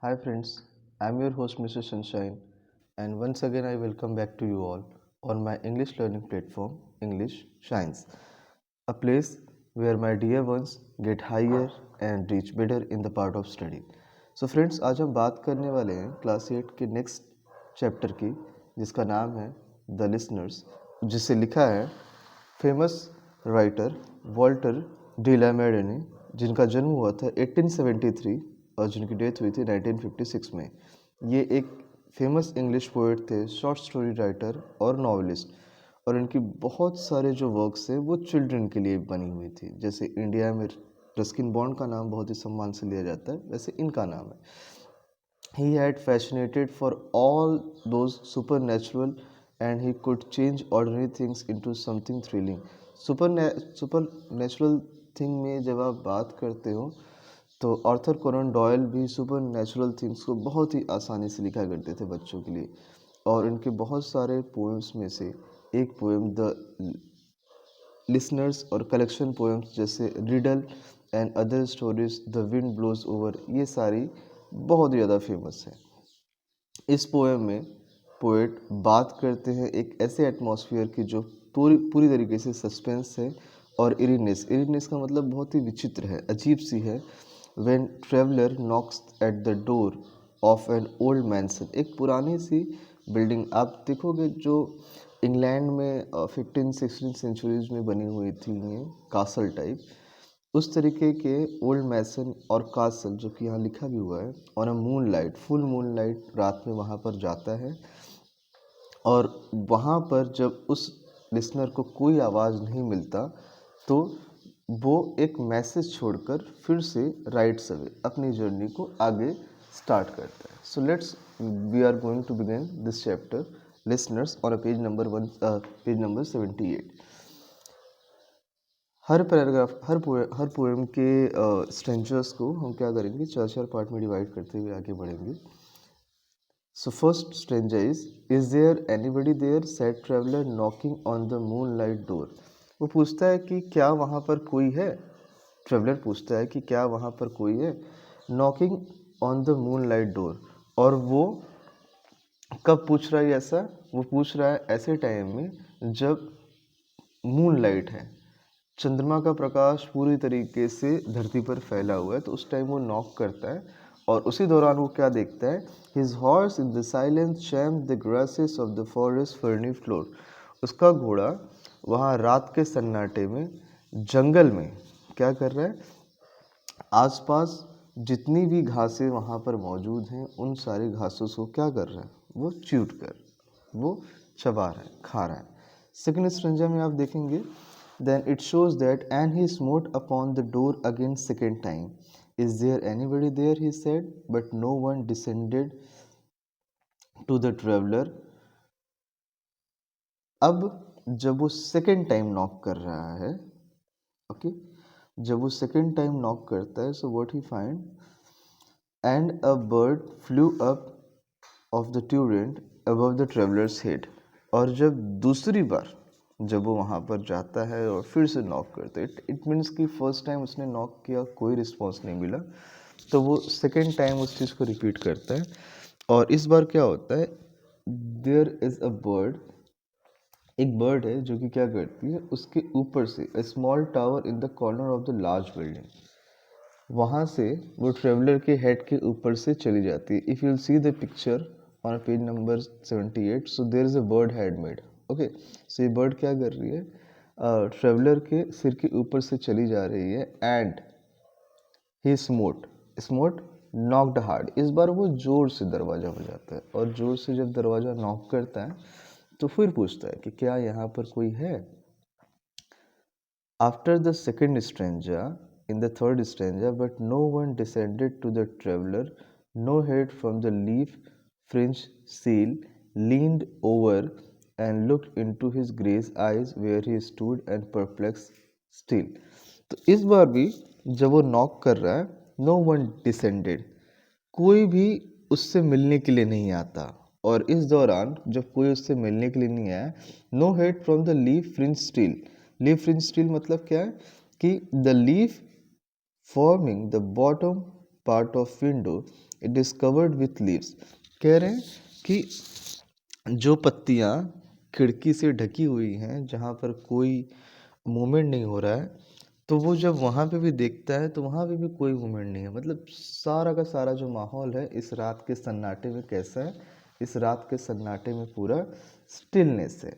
Hi friends, I'm your host Mr. Sunshine, and once again I welcome back to you all on my English learning platform English Shines, a place where my dear ones get higher and reach better in the part of study. So friends, आज हम बात करने वाले हैं class 8 के next chapter की जिसका नाम है द लिसनर्स, जिसे लिखा है फेमस राइटर वॉल्टर डी लामेड ने, जिनका जन्म हुआ था 1873 और जिनकी डेथ हुई थी 1956 में। ये एक फेमस इंग्लिश पोएट थे, शॉर्ट स्टोरी राइटर और नॉवलिस्ट, और इनकी बहुत सारे जो वर्क्स हैं वो चिल्ड्रन के लिए बनी हुई थी। जैसे इंडिया में रस्किन बॉन्ड का नाम बहुत ही सम्मान से लिया जाता है, वैसे इनका नाम है। He had fascinated for all those supernatural, and he could change ordinary things into something thrilling. Super thing में जब आप बात करते हो तो आर्थर कोनन डॉयल भी सुपर नेचुरल थिंग्स को बहुत ही आसानी से लिखा करते थे बच्चों के लिए। और इनके बहुत सारे पोएम्स में से एक पोएम द लिसनर्स और कलेक्शन पोएम्स जैसे riddle and other stories the wind blows over, ये सारी बहुत ही ज़्यादा फेमस है। इस पोएम में पोएट बात करते हैं एक ऐसे एटमॉस्फेयर की जो पूरी पूरी तरीके से सस्पेंस है और इरीनेस का मतलब बहुत ही विचित्र है, अजीब सी है। When traveller knocks at the door of an old mansion, एक पुरानी सी बिल्डिंग आप देखोगे जो इंग्लैंड में 15-16 सेंचुरीज में बनी हुई थी, ये कासल टाइप, उस तरीके के ओल्ड मैसन और कासल, जो कि यहाँ लिखा भी हुआ है, on a moon light, full moon light रात में वहाँ पर जाता है। और वहाँ पर जब उस लिसनर को कोई आवाज़ नहीं मिलता तो वो एक मैसेज छोड़कर फिर से राइट्स अवे अपनी जर्नी को आगे स्टार्ट करता है। So let's we are going to begin this chapter listeners on page number 78। हर पैराग्राफ हर पोएम के स्ट्रेंचर्स को हम क्या करेंगे, चार चार पार्ट में डिवाइड करते हुए आगे बढ़ेंगे। So first stranger is there anybody there, said traveller knocking on the moon light door. वो पूछता है कि क्या वहाँ पर कोई है, ट्रेवलर पूछता है कि क्या वहाँ पर कोई है, knocking on the moon light door. और वो कब पूछ रहा है ऐसा, वो पूछ रहा है ऐसे टाइम में जब मून लाइट है, चंद्रमा का प्रकाश पूरी तरीके से धरती पर फैला हुआ है, तो उस टाइम वो नॉक करता है। और उसी दौरान वो क्या देखता है, his horse in the silence champed the grasses of the forest ferny floor. उसका घोड़ा वहाँ रात के सन्नाटे में जंगल में क्या कर रहा है, आसपास जितनी भी घासें वहाँ पर मौजूद हैं उन सारी घासों को क्या कर रहा है, वो च्यूट कर, वो चबा रहा है, खा रहा है। सेकेंड स्ट्रेंजा में आप देखेंगे, then it shows that and he smote upon the door again second time. Is there anybody there, he said, but no one descended to the traveler. अब जब वो सेकेंड टाइम नॉक कर रहा है, okay, जब वो सेकेंड टाइम नॉक करता है, so what he find, and a bird flew up of the turret above the traveller's head. और जब दूसरी बार जब वो वहाँ पर जाता है और फिर से नॉक करता है, इट मीन्स कि फर्स्ट टाइम उसने नॉक किया, कोई रिस्पॉन्स नहीं मिला, तो वो सेकेंड टाइम उस चीज़ को रिपीट करता है। और इस बार क्या होता है, देयर इज़ अ बर्ड, एक बर्ड है जो कि क्या करती है, उसके ऊपर से a small tower in the corner of the large building, वहाँ से वो ट्रेवलर के हेड के ऊपर से चली जाती है। If you see the picture on page number 78, so there is a bird head made, okay. So ये बर्ड क्या कर रही है, ट्रेवलर के सिर के ऊपर से चली जा रही है, and he smote smote knocked hard, इस बार वो जोर से दरवाज़ा बजाता है, और जोर से जब दरवाज़ा नॉक करता है तो फिर पूछता है कि क्या यहाँ पर कोई है। After the second stanza, in the third stanza, but no one descended to the traveler, no head from the leaf fringed seal leaned over and looked into his grey's eyes where he stood and perplexed still. तो इस बार भी जब वो knock कर रहा है, no one descended, कोई भी उससे मिलने के लिए नहीं आता। और इस दौरान जब कोई उससे मिलने के लिए नहीं आया, no head from the leaf fringe steel, leaf fringe steel मतलब क्या है कि the leaf forming the bottom part of window it is covered with leaves. कह रहे हैं कि जो पत्तियाँ खिड़की से ढकी हुई हैं, जहाँ पर कोई मूवमेंट नहीं हो रहा है, तो वो जब वहाँ पे भी देखता है तो वहाँ पे भी कोई मूवमेंट नहीं है। मतलब सारा का सारा जो माहौल है इस रात के सन्नाटे में कैसा है, इस रात के सन्नाटे में पूरा स्टिलनेस है।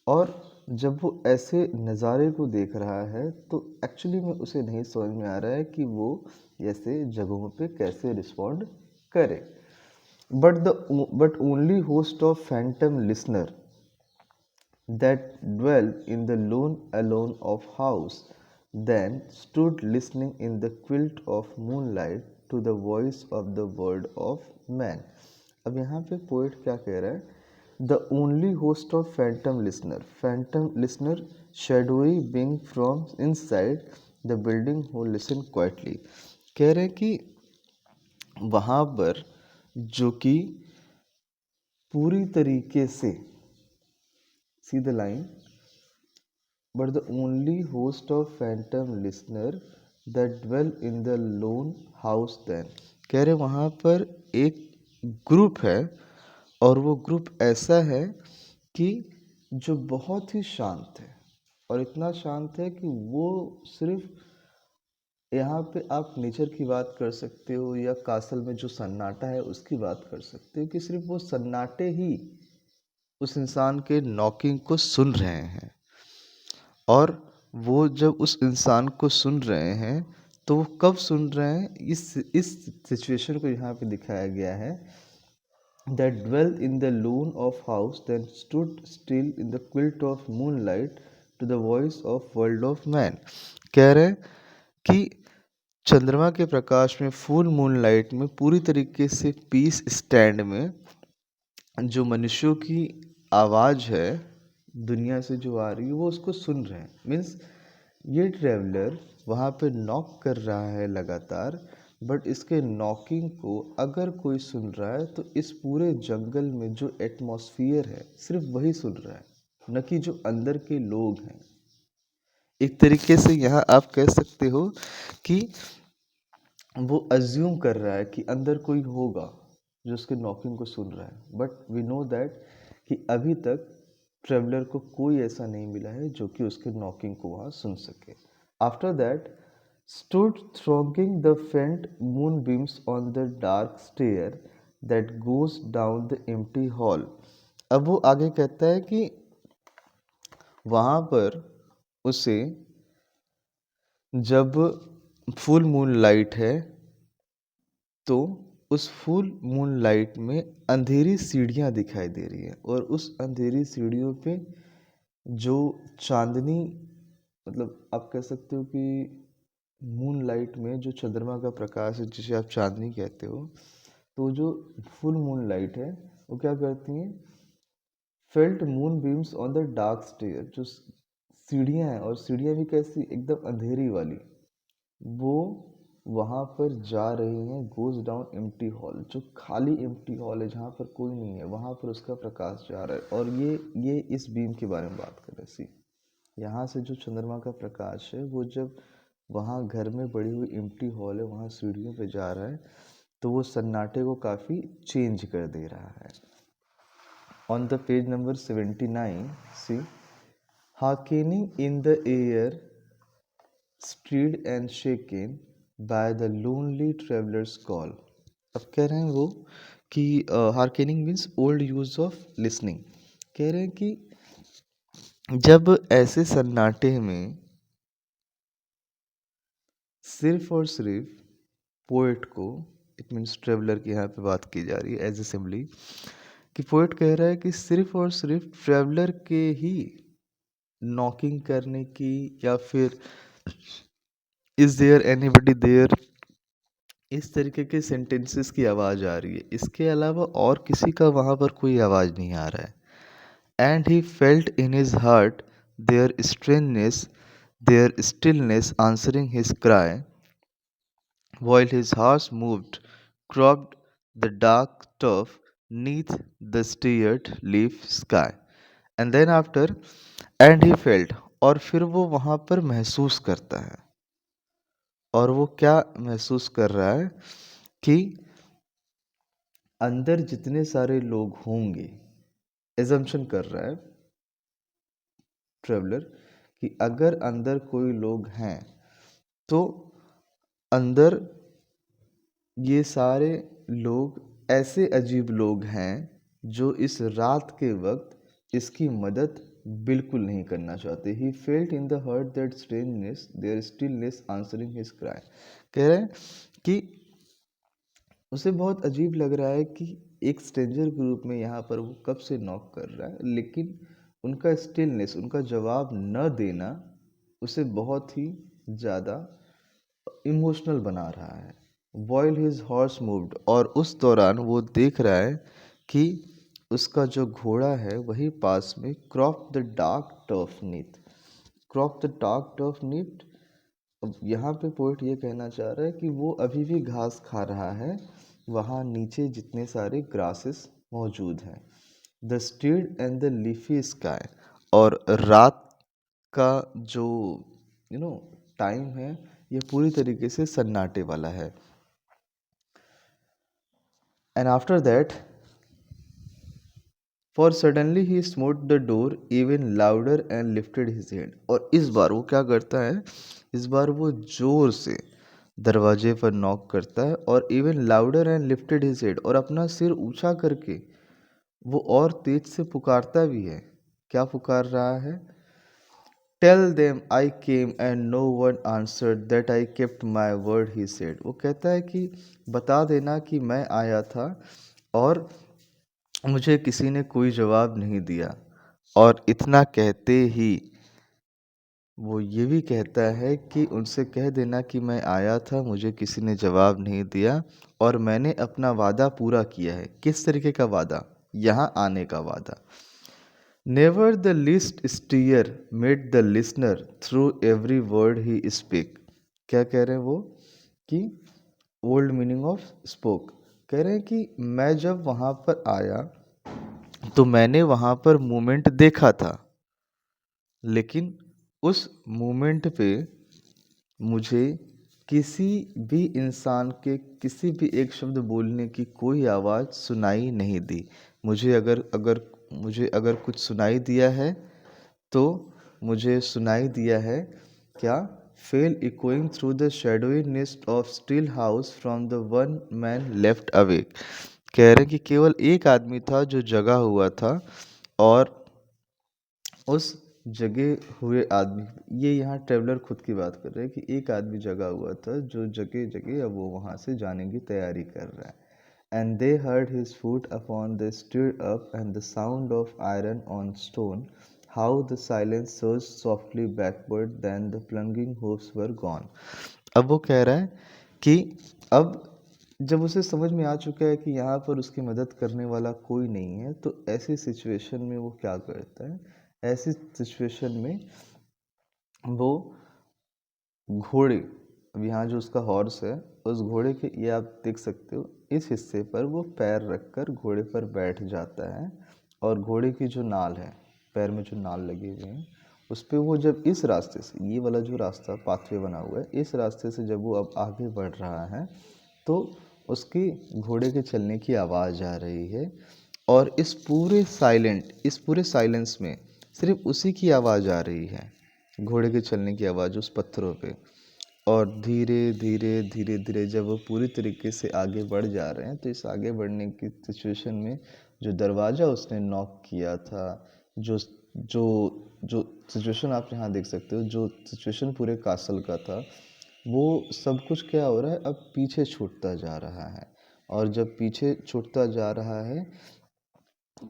और जब वो ऐसे नज़ारे को देख रहा है तो एक्चुअली में उसे नहीं समझ में आ रहा है कि वो ऐसे जगहों पे कैसे रिस्पॉन्ड करे। But only host of phantom listener that dwell in the lone alone of house then stood listening in the quilt of moonlight to the voice of the word of man। अब यहाँ पे poet क्या कह रहा है, the only host of phantom listener shadowy being from inside the building who listen quietly. कह रहे हैं कि वहाँ पर जो कि पूरी तरीके से, see the line, but the only host of phantom listener that dwell in the lone house then. कह रहे वहाँ पर एक ग्रुप है और वो ग्रुप ऐसा है कि जो बहुत ही शांत है, और इतना शांत है कि वो सिर्फ, यहाँ पे आप नेचर की बात कर सकते हो या कासल में जो सन्नाटा है उसकी बात कर सकते हो, कि सिर्फ वो सन्नाटे ही उस इंसान के नॉकिंग को सुन रहे हैं। और वो जब उस इंसान को सुन रहे हैं तो वो कब सुन रहे हैं, इस सिचुएशन को यहाँ पे दिखाया गया है, that dwell in the lone of house then stood still in the quilt of moonlight to the voice of world of man। कह रहे हैं कि चंद्रमा के प्रकाश में, फुल मूनलाइट में, पूरी तरीके से पीस स्टैंड में जो मनुष्यों की आवाज़ है दुनिया से जो आ रही है वो उसको सुन रहे हैं। मीन्स ये ट्रैवलर वहाँ पे नॉक कर रहा है लगातार, बट इसके नॉकिंग को अगर कोई सुन रहा है तो इस पूरे जंगल में जो एटमॉस्फियर है सिर्फ वही सुन रहा है, न कि जो अंदर के लोग हैं। एक तरीके से यहाँ आप कह सकते हो कि वो अज्यूम कर रहा है कि अंदर कोई होगा जो उसके नॉकिंग को सुन रहा है, बट वी नो दैट कि अभी तक ट्रेवलर को कोई ऐसा नहीं मिला है जो कि उसके नॉकिंग को वहाँ सुन सके। After that stood thronging the faint moonbeams on the dark stair that goes down the empty hall। अब वो आगे कहता है कि वहाँ पर उसे जब फुल मून लाइट है तो उस फुल मून लाइट में अंधेरी सीढ़ियाँ दिखाई दे रही है, और उस अंधेरी सीढ़ियों पे जो चांदनी, मतलब आप कह सकते हो कि मून लाइट में जो चंद्रमा का प्रकाश है जिसे आप चांदनी कहते हो, तो जो फुल मून लाइट है वो क्या करती हैं, felt moon beams on the dark stair, जो सीढ़ियाँ हैं, और सीढ़ियाँ भी कैसी, एकदम अंधेरी वाली, वो वहाँ पर जा रही हैं। गोज डाउन एम्प्टी हॉल, जो खाली एम्प्टी हॉल है जहाँ पर कोई नहीं है, वहाँ पर उसका प्रकाश जा रहा है। और ये इस बीम के बारे में बात कर रहे सी, यहाँ से जो चंद्रमा का प्रकाश है वो जब वहाँ घर में पड़ी हुई एम्प्टी हॉल है वहाँ सीढ़ियों पे जा रहा है तो वो सन्नाटे को काफ़ी चेंज कर दे रहा है। On the page number 79 see, hearkening in the air stirred and shaken by the lonely traveller's call. अब कह रहे हैं वो कि hearkening means old use of listening. कह रहे हैं कि जब ऐसे सन्नाटे में सिर्फ और सिर्फ पोएट को, इट मीन्स ट्रेवलर की यहाँ पे बात की जा रही है एज ए सिम्बली, कि पोएट कह रहा है कि सिर्फ और सिर्फ ट्रेवलर के ही नॉकिंग करने की, या फिर इज देयर एनीबडी देयर, इस तरीके के सेंटेंसेस की आवाज़ आ रही है। इसके अलावा और किसी का वहाँ पर कोई आवाज़ नहीं आ रहा है। And he felt in his heart their strangeness, their stillness answering his cry, while his horse moved, cropped the dark turf neath the starred leaf sky। And then after, and he felt, और फिर वो वहाँ पर महसूस करता है, और वो क्या महसूस कर रहा है कि अंदर जितने सारे लोग होंगे, एजम्पशन कर रहा है ट्रेवलर कि अगर अंदर कोई लोग हैं तो अंदर ये सारे लोग ऐसे अजीब लोग हैं जो इस रात के वक्त इसकी मदद बिल्कुल नहीं करना चाहते। He felt in the hurt that strangeness their stillness answering his cry. कह रहे हैं कि उसे बहुत अजीब लग रहा है कि एक स्ट्रेंजर के रूप में यहाँ पर वो कब से नॉक कर रहा है, लेकिन उनका स्टिलनेस, उनका जवाब न देना उसे बहुत ही ज़्यादा इमोशनल बना रहा है। While his horse moved, और उस दौरान वो देख रहा है कि उसका जो घोड़ा है वही पास में crop the dark turf neath. Crop the dark turf neath, अब यहाँ पे पोइट ये कहना चाह रहा है कि वो अभी भी घास खा रहा है वहाँ नीचे जितने सारे ग्रासेस मौजूद हैं। The stilled and the leafy sky, और रात का जो टाइम है ये पूरी तरीके से सन्नाटे वाला है। And after that for suddenly he smote the door even louder and lifted his head, और इस बार वो क्या करता है, इस बार वो जोर से दरवाजे पर नॉक करता है और even louder and lifted his head, और अपना सिर ऊंचा करके वो और तेज से पुकारता भी है। क्या पुकार रहा है? Tell them I came and no one answered that I kept my word, he said. वो कहता है कि बता देना कि मैं आया था और मुझे किसी ने कोई जवाब नहीं दिया। और इतना कहते ही वो ये भी कहता है कि उनसे कह देना कि मैं आया था, मुझे किसी ने जवाब नहीं दिया और मैंने अपना वादा पूरा किया है। किस तरीके का वादा? यहाँ आने का वादा। Never the least stir made the listener through every word he speak. क्या कह रहे हैं वो? कि ओल्ड मीनिंग ऑफ स्पोक। कह रहे हैं कि मैं जब वहाँ पर आया तो मैंने वहाँ पर मूवमेंट देखा था, लेकिन उस मूवमेंट पे मुझे किसी भी इंसान के किसी भी एक शब्द बोलने की कोई आवाज़ सुनाई नहीं दी। मुझे अगर कुछ सुनाई दिया है तो मुझे सुनाई दिया है क्या? Fell echoing through the shadowiness of still house from the one man left awake. कह रहे हैं कि केवल एक आदमी था जो जगा हुआ था, और उस जगे हुए आदमी, ये यहाँ ट्रेवलर खुद की बात कर रहे हैं कि एक आदमी जगा हुआ था जो जगे जगे अब वो वहाँ से जाने की तैयारी कर रहा है। And they heard his foot upon the stirrup and the sound of iron on stone, how the silence surged softly backward then the plunging hoofs were gone. अब वो कह रहा है कि अब जब उसे समझ में आ चुका है कि यहाँ पर उसकी मदद करने वाला कोई नहीं है, तो ऐसी सिचुएशन में वो क्या करता है? ऐसी सिचुएशन में वो घोड़े, अब यहाँ जो उसका हॉर्स है, उस घोड़े के, ये आप देख सकते हो, इस हिस्से पर वो पैर रखकर घोड़े पर बैठ जाता है, और घोड़े की जो नाल है, पैर में जो नाल लगे हुए हैं, उस पर वो जब इस रास्ते से, ये वाला जो रास्ता पाथवे बना हुआ है, इस रास्ते से जब वो अब आगे बढ़ रहा है तो उसकी घोड़े के चलने की आवाज़ आ रही है, और इस पूरे साइलेंस में सिर्फ उसी की आवाज़ आ रही है, घोड़े के चलने की आवाज़ उस पत्थरों पे। और धीरे धीरे धीरे धीरे जब वो पूरी तरीके से आगे बढ़ जा रहे हैं, तो इस आगे बढ़ने की सिचुएशन में जो दरवाज़ा उसने नॉक किया था, जो जो जो सिचुएशन आप यहाँ देख सकते हो, जो सिचुएशन पूरे कासल का था, वो सब कुछ क्या हो रहा है, अब पीछे छूटता जा रहा है। और जब पीछे छूटता जा रहा है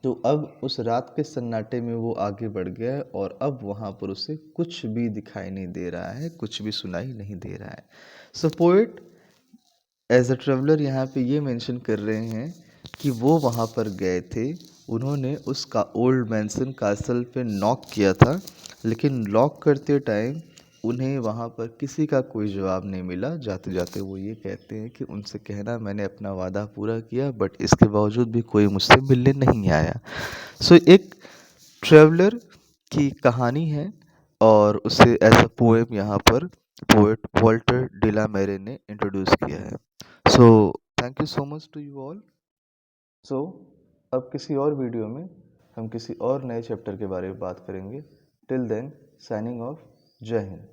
तो अब उस रात के सन्नाटे में वो आगे बढ़ गया है, और अब वहाँ पर उसे कुछ भी दिखाई नहीं दे रहा है, कुछ भी सुनाई नहीं दे रहा है। सो पोएट एज अ ट्रेवलर यहाँ पे ये मेंशन कर रहे हैं कि वो वहाँ पर गए थे, उन्होंने उसका ओल्ड मैंसन कासल पे नॉक किया था, लेकिन लॉक करते टाइम उन्हें वहाँ पर किसी का कोई जवाब नहीं मिला। जाते जाते वो ये कहते हैं कि उनसे कहना मैंने अपना वादा पूरा किया, बट इसके बावजूद भी कोई मुझसे मिलने नहीं आया। सो एक ट्रेवलर की कहानी है, और उसे एज अ पोएम यहाँ पर पोएट वॉल्टर डिला मेरे ने इंट्रोड्यूस किया है। So thank you so much to you all. So अब किसी और वीडियो में हम किसी और नए चैप्टर के बारे में बात करेंगे। Till then signing off. Jai Hind.